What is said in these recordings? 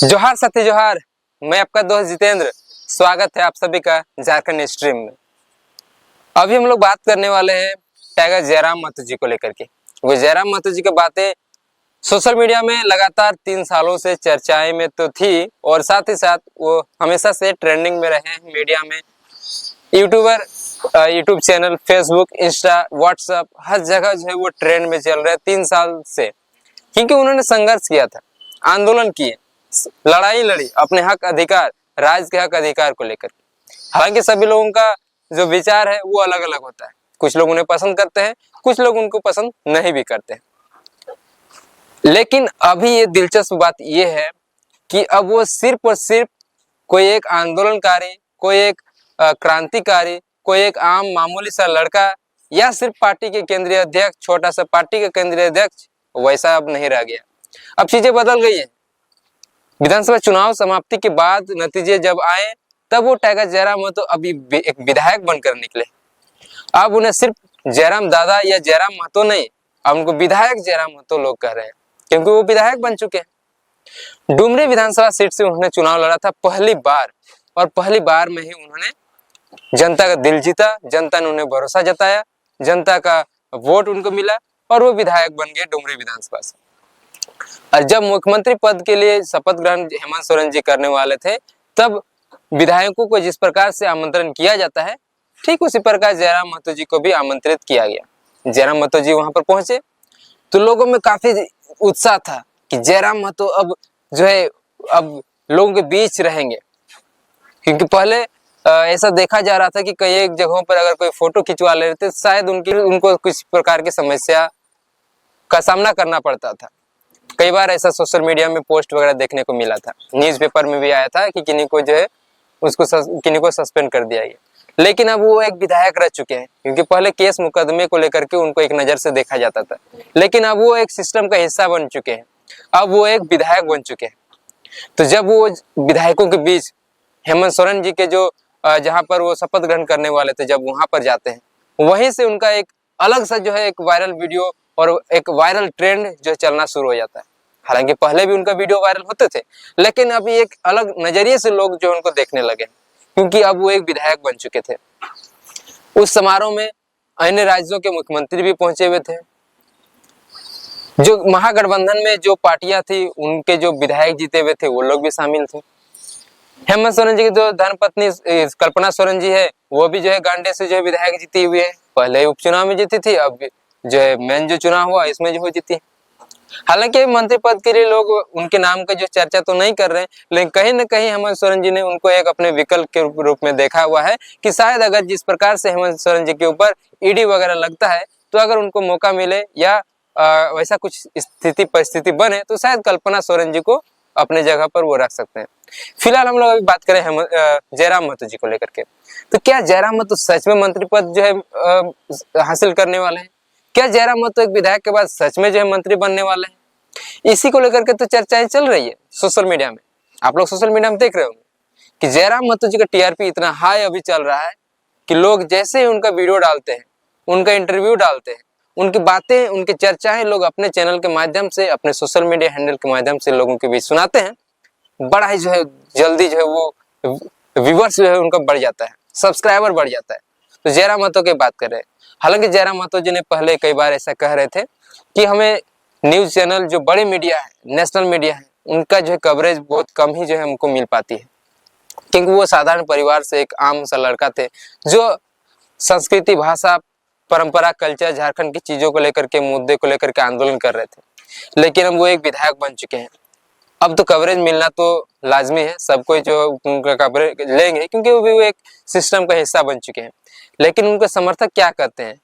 जोहार साथी जोहार। मैं आपका दोस्त जितेंद्र। स्वागत है आप सभी का झारखंड स्ट्रीम में। अभी हम लोग बात करने वाले हैं टाइगर जयराम महतो जी को लेकर के। वो जयराम महतो जी की बातें सोशल मीडिया में लगातार 3 सालों से चर्चाएं में तो थी और साथ ही साथ वो हमेशा से ट्रेंडिंग में रहे हैं मीडिया में। YouTuber, YouTube channel, Facebook, Insta, WhatsApp, हर जगह जो है वो ट्रेंड में चल रहा है 3 साल से, क्योंकि उन्होंने संघर्ष किया था, आंदोलन किए, लड़ाई लड़ी अपने हक अधिकार, राज्य के हक अधिकार को लेकर। हालांकि सभी लोगों का जो विचार है वो अलग अलग होता है। कुछ लोग उन्हें पसंद करते हैं, कुछ लोग उनको पसंद नहीं भी करते हैं। लेकिन अभी ये दिलचस्प बात ये है कि अब वो सिर्फ और सिर्फ कोई एक आंदोलनकारी, कोई एक क्रांतिकारी, कोई एक आम मामूली सा लड़का या सिर्फ पार्टी के केंद्रीय अध्यक्ष, छोटा सा पार्टी के केंद्रीय अध्यक्ष, वैसा अब नहीं रह गया। अब चीजें बदल गई है। विधानसभा चुनाव समाप्ति के बाद नतीजे जब आए तब वो टाइगर जयराम महतो अभी एक विधायक बनकर निकले। अब उन्हें सिर्फ जयराम दादा या जयराम महतो नहीं, अब उनको विधायक जयराम महतो लोग कह रहे हैं, क्योंकि वो विधायक बन चुके हैं। डुमरी विधानसभा सीट से उन्होंने चुनाव लड़ा था पहली बार, और पहली बार में ही उन्होंने जनता का दिल जीता, जनता ने उन्हें भरोसा जताया, जनता का वोट उनको मिला और वो विधायक बन गए डुमरी विधानसभा से। और जब मुख्यमंत्री पद के लिए शपथ ग्रहण हेमंत सोरेन जी करने वाले थे, तब विधायकों को जिस प्रकार से आमंत्रण किया जाता है, ठीक उसी प्रकार जयराम महतो जी को भी आमंत्रित किया गया। जयराम महतो जी वहां पर पहुंचे तो लोगों में काफी उत्साह था कि जयराम महतो अब जो है अब लोगों के बीच रहेंगे, क्योंकि पहले ऐसा देखा जा रहा था कि कई एक जगहों पर अगर कोई फोटो खिंचवा ले रहे थे, शायद उनको किसी प्रकार की समस्या का सामना करना पड़ता था। कई बार ऐसा सोशल मीडिया में पोस्ट वगैरह देखने को मिला था, न्यूज़पेपर में भी आया था कि किन्हीं को जो है किन्हीं को सस्पेंड कर दिया गया। लेकिन अब वो एक विधायक रह चुके हैं, क्योंकि पहले केस मुकदमे को लेकर के उनको एक नजर से देखा जाता था, लेकिन अब वो एक सिस्टम का हिस्सा बन चुके हैं, अब वो एक विधायक बन चुके हैं। तो जब वो विधायकों के बीच हेमंत सोरेन जी के जो जहाँ पर वो शपथ ग्रहण करने वाले थे, जब वहां पर जाते हैं, वहीं से उनका एक अलग सा जो है एक वायरल वीडियो और एक वायरल ट्रेंड जो चलना शुरू हो जाता है। हालांकि पहले भी उनका वीडियो वायरल होते थे, लेकिन अभी एक अलग नजरिए से लोग जो उनको देखने लगे, क्योंकि अब वो एक विधायक बन चुके थे। उस समारोह में अन्य राज्यों के मुख्यमंत्री भी पहुंचे हुए थे। जो महागठबंधन में जो पार्टियां थी, उनके जो विधायक जीते हुए थे वो लोग भी शामिल थे। हेमंत सोरेन जी की जो धर्मपत्नी कल्पना सोरेन जी है, वो भी जो है गांडे से जो है विधायक जीती हुई है। पहले उपचुनाव में जीती थी, अब जो है मेन जो चुनाव हुआ इसमें जो हो जीती। हालांकि मंत्री पद के लिए लोग उनके नाम का जो चर्चा तो नहीं कर रहे हैं, लेकिन कहीं ना कहीं हेमंत सोरेन जी ने उनको एक अपने विकल्प के रूप में देखा हुआ है कि शायद अगर जिस प्रकार से हेमंत सोरेन जी के ऊपर ईडी वगैरह लगता है, तो अगर उनको मौका मिले या वैसा कुछ स्थिति परिस्थिति बने, तो शायद कल्पना सोरेन जी को अपने जगह पर वो रख सकते हैं। फिलहाल हम लोग अभी बात करें जयराम महतो जी को लेकर के, तो क्या जयराम महतो सच में मंत्री पद जो है हासिल करने वाले हैं? क्या जयराम महतो एक विधायक के बाद सच में जो है मंत्री बनने वाले हैं? इसी को लेकर के तो चर्चाएं चल रही है सोशल मीडिया में। आप लोग सोशल मीडिया में देख रहे होंगे कि जयराम महतो जी का टीआरपी इतना हाई अभी चल रहा है कि लोग जैसे ही उनका वीडियो डालते हैं, उनका इंटरव्यू डालते हैं, उनकी बातें, उनकी चर्चाएं लोग अपने चैनल के माध्यम से, अपने सोशल मीडिया हैंडल के माध्यम से लोगों के बीच सुनाते हैं। बड़ा ही जो है जल्दी जो है वो व्यूअर्स जो है उनका बढ़ जाता है, सब्सक्राइबर बढ़ जाता है। तो जयराम महतो की बात कर रहे हैं। हालांकि जयराम महतो जी ने पहले कई बार ऐसा कह रहे थे कि हमें न्यूज चैनल जो बड़ी मीडिया है, नेशनल मीडिया है, उनका जो है कवरेज बहुत कम ही जो है हमको मिल पाती है, क्योंकि वो साधारण परिवार से एक आम सा लड़का थे जो संस्कृति, भाषा, परंपरा, कल्चर, झारखंड की चीजों को लेकर के, मुद्दे को लेकर के आंदोलन कर रहे थे। लेकिन अब वो एक विधायक बन चुके हैं। अब तो कवरेज मिलना तो लाजमी है, सब कोई जो उनका कवरेज लेंगे, क्योंकि वो एक सिस्टम का हिस्सा बन चुके हैं। लेकिन उनके समर्थक क्या कहते हैं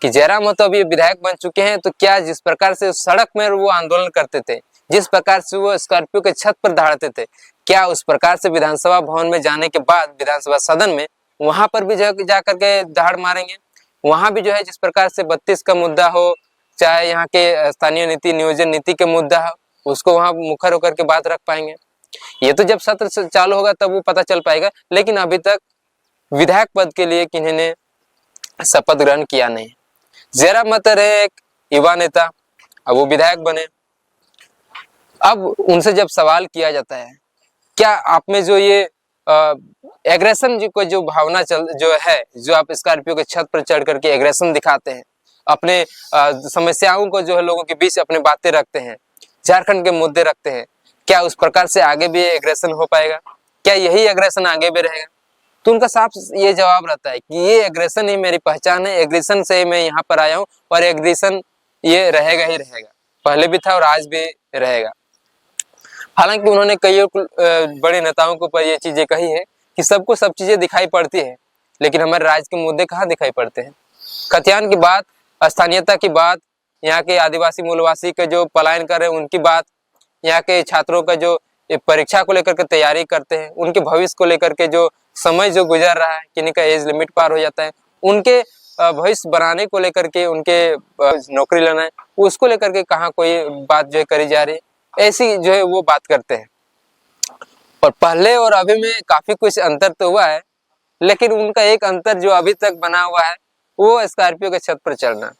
कि जयराम महतो अभी विधायक बन चुके हैं, तो क्या जिस प्रकार से सड़क में वो आंदोलन करते थे, जिस प्रकार से वो स्कॉर्पियो के छत पर दहाड़ते थे, क्या उस प्रकार से विधानसभा भवन में जाने के बाद, विधानसभा सदन में, वहां पर भी जा करके दहाड़ मारेंगे? वहां भी जो है जिस प्रकार से 32 का मुद्दा हो, चाहे यहाँ के स्थानीय नीति, नियोजन नीति के मुद्दा हो, उसको वहां मुखर होकर के बात रख पाएंगे? ये तो जब सत्र चालू होगा तब वो पता चल पाएगा। लेकिन अभी तक विधायक पद के लिए किन्हीं ने शपथ ग्रहण किया नहीं। जयराम महतो रहे एक युवा नेता, अब वो विधायक बने। अब उनसे जब सवाल किया जाता है, क्या आप में जो ये एग्रेशन जो भावना जो है, जो आप स्कॉर्पियो के छत पर चढ़ करके एग्रेशन दिखाते हैं, अपने समस्याओं को जो है लोगों के बीच अपने बातें रखते हैं, झारखंड के मुद्दे रखते हैं, क्या उस प्रकार से आगे भी एग्रेशन हो पाएगा? क्या यही एग्रेशन आगे भी रहेगा? तो उनका साफ ये जवाब रहता है कि ये एग्रेशन ही मेरी पहचान है, एग्रेशन से मैं यहाँ पर आया हूँ और एग्रेशन ये रहेगा ही रहेगा, पहले भी था और आज भी रहेगा। हालांकि उन्होंने कई बड़े नेताओं के ऊपर ये चीजें कही है कि सबको सब चीजें दिखाई पड़ती है, लेकिन हमारे राज्य के मुद्दे कहाँ दिखाई पड़ते हैं? खतियान की बात, स्थानीयता की बात, यहाँ के आदिवासी मूलवासी के जो पलायन कर रहे हैं उनकी बात, यहाँ के छात्रों का जो परीक्षा को लेकर के तैयारी करते हैं, उनके भविष्य को लेकर के जो समय जो गुजर रहा है, किन्हीं का एज लिमिट पार हो जाता है, उनके भविष्य बनाने को लेकर के, उनके नौकरी लेना है, उसको लेकर के कहाँ कोई बात जो है करी जा रही है? ऐसी जो है वो बात करते हैं। और पहले और अभी में काफी कुछ अंतर तो हुआ है, लेकिन उनका एक अंतर जो अभी तक बना हुआ है वो स्कॉर्पियो के छत पर चढ़ना।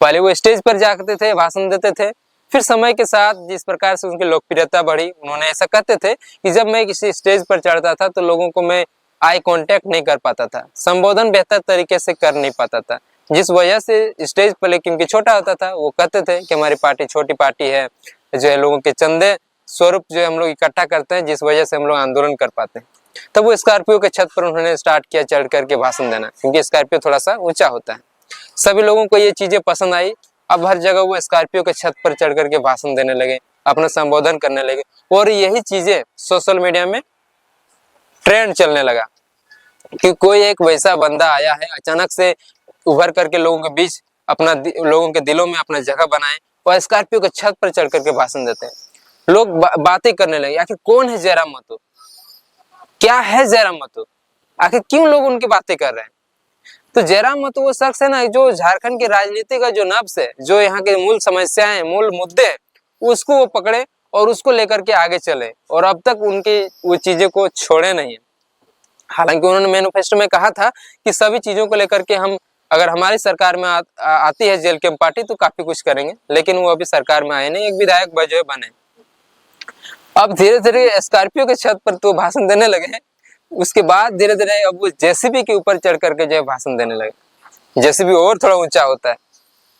पहले वो स्टेज पर जाते थे, भाषण देते थे, फिर समय के साथ जिस प्रकार से उनकी लोकप्रियता बढ़ी, उन्होंने ऐसा कहते थे कि जब मैं किसी स्टेज पर चढ़ता था तो लोगों को मैं आई कांटेक्ट नहीं कर पाता था, संबोधन बेहतर तरीके से कर नहीं पाता था, जिस वजह से स्टेज पर लेकिन क्योंकि छोटा होता था, वो कहते थे कि हमारी पार्टी छोटी पार्टी है, जो है लोगों के चंदे स्वरूप जो हम लोग इकट्ठा करते हैं, जिस वजह से हम लोग आंदोलन कर पाते हैं। तब वो स्कॉर्पियो के छत पर उन्होंने स्टार्ट किया चढ़ करके भाषण देना, क्योंकि स्कॉर्पियो थोड़ा सा ऊंचा होता है। सभी लोगों को ये चीजें पसंद आई। अब हर जगह वो स्कॉर्पियो के छत पर चढ़ करके भाषण देने लगे, अपना संबोधन करने लगे, और यही चीजें सोशल मीडिया में ट्रेंड चलने लगा कि कोई एक वैसा बंदा आया है अचानक से उभर करके लोगों के बीच अपना लोगों के दिलों में अपना जगह बनाए और स्कॉर्पियो के छत पर चढ़ करके भाषण देते हैं। लोग बातें करने लगे, आखिर कौन है जयराम महतो, क्या है जयराम महतो, आखिर क्यों लोग उनकी बातें कर रहे हैं? तो जयराम महतो वो शख्स है ना जो झारखंड की राजनीति का जो नब्ज है, जो यहाँ के मूल समस्याएं, मूल मुद्दे हैं, उसको वो पकड़े और उसको लेकर के आगे चले, और अब तक उनकी वो चीजें को छोड़े नहीं है। हालांकि उन्होंने मैनिफेस्टो में कहा था कि सभी चीजों को लेकर के हम, अगर हमारी सरकार में आती है जेल कैंप पार्टी तो काफी कुछ करेंगे, लेकिन वो अभी सरकार में आए नहीं, एक विधायक जो बने। अब धीरे धीरे स्कॉर्पियो के छत पर तो भाषण देने लगे हैं, उसके बाद धीरे धीरे अब वो जेसीबी के ऊपर चढ़ करके जो है भाषण देने लगे। जेसीबी और थोड़ा ऊंचा होता है,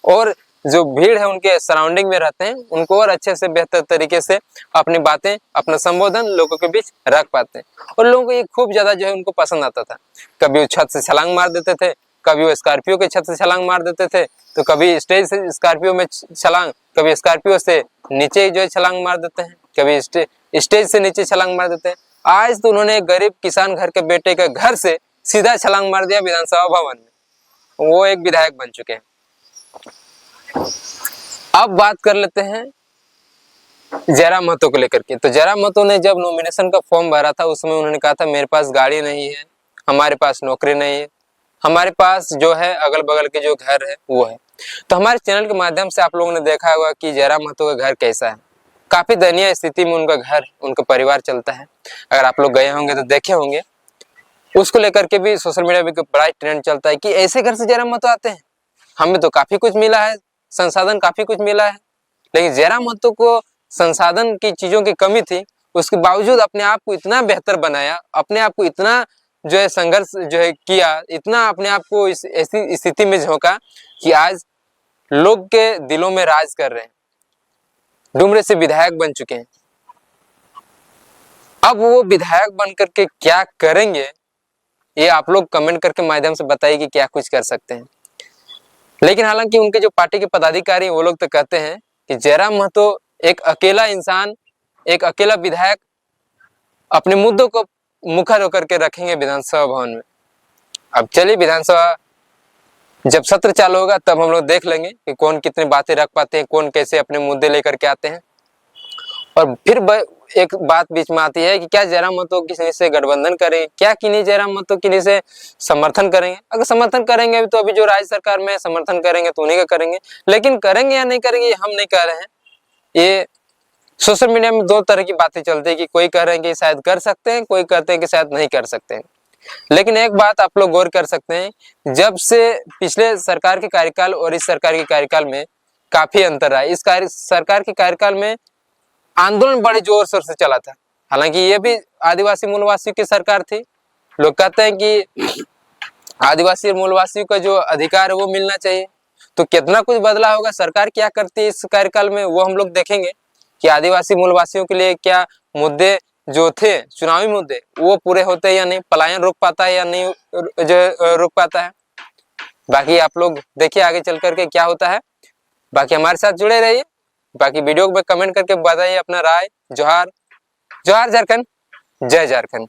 और जो भीड़ है उनके सराउंडिंग में रहते हैं, उनको और अच्छे से बेहतर तरीके से अपनी बातें, अपना संबोधन लोगों के बीच रख पाते हैं, और लोगों को ये खूब ज्यादा जो है उनको पसंद आता था। कभी वो छत से छलांग मार देते थे, कभी वो स्कॉर्पियो के छत से छलांग मार देते थे, तो कभी स्टेज से स्कॉर्पियो में छलांग, कभी स्कॉर्पियो से नीचे जो है छलांग मार देते हैं, कभी स्टेज से नीचे छलांग मार देते हैं। आज तो उन्होंने एक गरीब किसान घर के बेटे के घर से सीधा छलांग मार दिया विधानसभा भवन में, वो एक विधायक बन चुके हैं। अब बात कर लेते हैं जयराम महतो को लेकर के। तो जयराम महतो ने जब नॉमिनेशन का फॉर्म भरा था, उसमें उन्होंने कहा था मेरे पास गाड़ी नहीं है, हमारे पास नौकरी नहीं है, हमारे पास जो है अगल बगल के जो घर है वो है। तो हमारे चैनल के माध्यम से आप लोगों ने देखा होगा कि जयराम महतो का घर कैसा है, काफी दयनीय स्थिति में उनका घर, उनका परिवार चलता है। अगर आप लोग गए होंगे तो देखे होंगे, उसको लेकर के भी सोशल मीडिया में बड़ा ट्रेंड चलता है कि ऐसे घर से जयराम महतो आते हैं, हमें तो काफी कुछ मिला है, संसाधन काफी कुछ मिला है। लेकिन जयराम महतो को संसाधन की चीजों की कमी थी, उसके बावजूद अपने आप को इतना बेहतर बनाया, अपने आप को इतना जो है संघर्ष जो है किया, इतना अपने आप को इस ऐसी स्थिति में झोंका कि आज लोग के दिलों में राज कर रहे हैं, डुमरे से विधायक बन चुके हैं। अब वो विधायक बन करके क्या करेंगे, ये आप लोग कमेंट करके माध्यम से बताइए कि क्या कुछ कर सकते हैं। लेकिन हालांकि उनके जो पार्टी के पदाधिकारी वो लोग तो कहते हैं कि जयराम महतो एक अकेला इंसान, एक अकेला विधायक अपने मुद्दों को मुखर होकर के रखेंगे विधानसभा भवन में। अब चलिए, विधानसभा जब सत्र चालू होगा तब हम लोग देख लेंगे कि कौन कितनी बातें रख पाते हैं, कौन कैसे अपने मुद्दे लेकर के आते हैं। और फिर एक बात बीच में आती है कि क्या जयराम महतो किसी से गठबंधन करें, क्या किन्हीं जयराम महतो किन्हीं से समर्थन करेंगे। अगर समर्थन करेंगे तो अभी जो राज्य सरकार में समर्थन करेंगे तो उन्हीं का करेंगे, लेकिन करेंगे या नहीं करेंगे हम नहीं कह रहे हैं। ये सोशल मीडिया में दो तरह की बातें चलती है कि कोई कह रहे हैं कि शायद कर सकते हैं, कोई कहते हैं कि शायद नहीं कर सकते हैं। लेकिन एक बात आप लोग गौर कर सकते हैं, जब से पिछले सरकार के कार्यकाल और इस सरकार के कार्यकाल में काफी अंतर है। इस सरकार के कार्यकाल में आंदोलन बड़े जोर शोर से चला था। हालांकि ये भी आदिवासी मूलवासियों की सरकार थी। लोग कहते हैं कि आदिवासी मूलवासियों का जो अधिकार है वो मिलना चाहिए। तो कितना कुछ बदला होगा, सरकार क्या करती है इस कार्यकाल में वो हम लोग देखेंगे कि आदिवासी मूलवासियों के लिए क्या मुद्दे जो थे, चुनावी मुद्दे, वो पूरे होते हैं या नहीं, पलायन रुक पाता है या नहीं जो रुक पाता है। बाकी आप लोग देखिए आगे चल करके क्या होता है। बाकी हमारे साथ जुड़े रहिए। बाकी वीडियो में कमेंट करके बताइए अपना राय। जोहार, जोहार झारखंड, जय झारखंड।